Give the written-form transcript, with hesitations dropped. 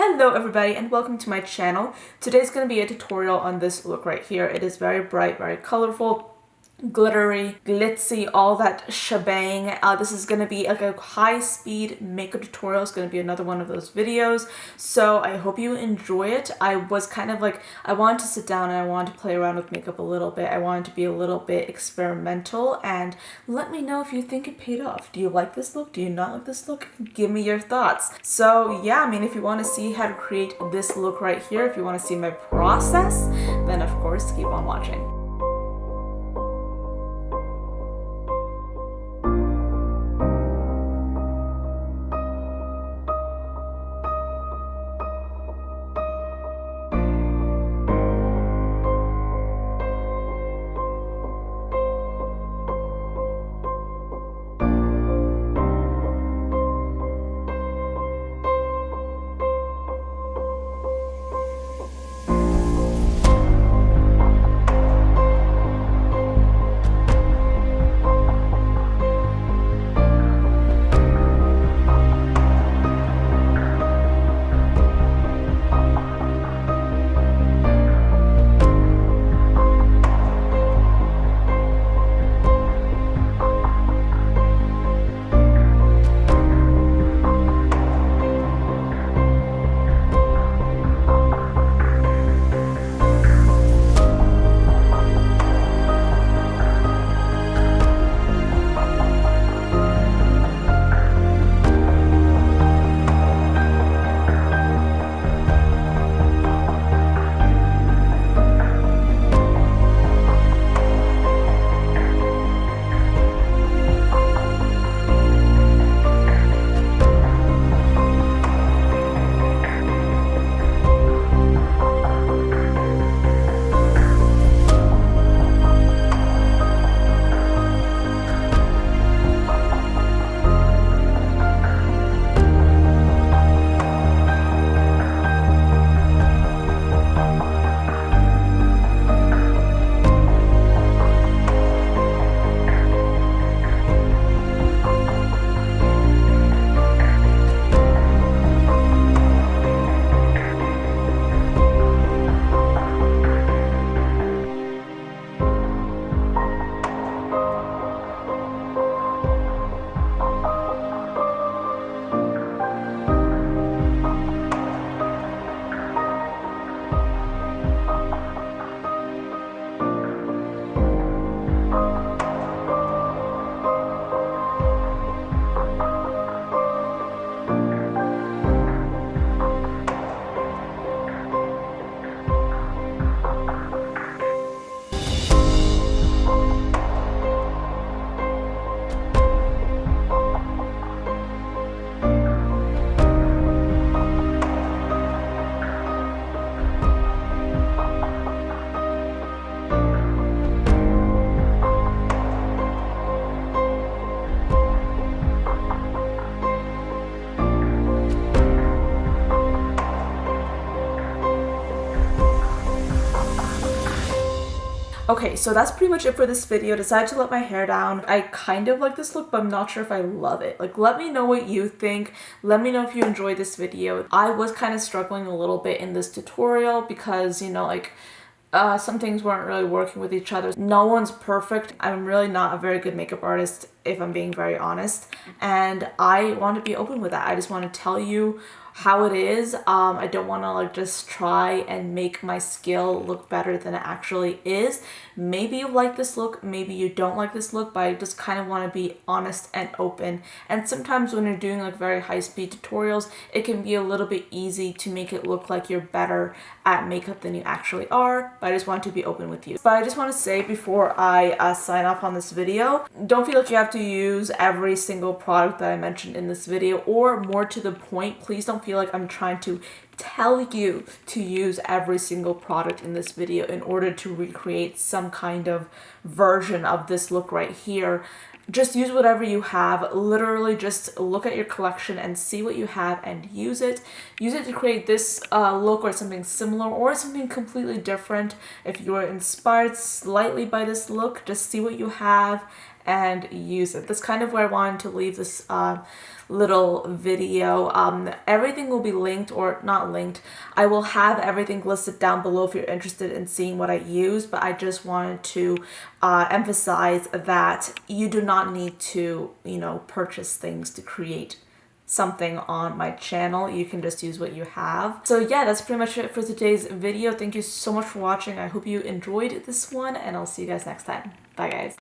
Hello everybody and welcome to my channel. Today's going to be a tutorial on this look right here. It is very bright, very colorful, glittery, glitzy, all that shebang. This is going to be like a high-speed makeup tutorial. It's going to be another one of those videos, so I hope you enjoy it. I was kind of like, I wanted to sit down and I wanted to play around with makeup a little bit. I wanted to be a little bit experimental, and let me know if you think it paid off. Do you like this look? Do you not like this look? Give me your thoughts. So yeah, I mean, if you want to see how to create this look right here, if you want to see my process, then of course keep on watching. Okay, so that's pretty much it for this video. I decided to let my hair down. I kind of like this look, but I'm not sure if I love it. Like, let me know what you think. Let me know if you enjoyed this video. I was kind of struggling a little bit in this tutorial because, you know, like, some things weren't really working with each other. No one's perfect. I'm really not a very good makeup artist, if I'm being very honest. And I want to be open with that. I just want to tell you how it is. I don't want to like just try and make my skill look better than it actually is. Maybe you like this look, maybe you don't like this look, but I just kind of want to be honest and open. And sometimes when you're doing like very high-speed tutorials, it can be a little bit easy to make it look like you're better at makeup than you actually are, but I just want to be open with you. But I just want to say before I sign off on this video, don't feel like you have to use every single product that I mentioned in this video, or more to the point, please don't feel like I'm trying to tell you to use every single product in this video in order to recreate some kind of version of this look right here. Just use whatever you have. Literally just look at your collection and see what you have and use it. Use it to create this look or something similar or something completely different. If you're inspired slightly by this look, just see what you have and use it. That's kind of where I wanted to leave this little video. Everything will be linked, or not linked. I will have everything listed down below if you're interested in seeing what I use, but I just wanted to emphasize that you do not need to, you know, purchase things to create something on my channel. You can just use what you have. So yeah, that's pretty much it for today's video. Thank you so much for watching. I hope you enjoyed this one, and I'll see you guys next time. Bye guys.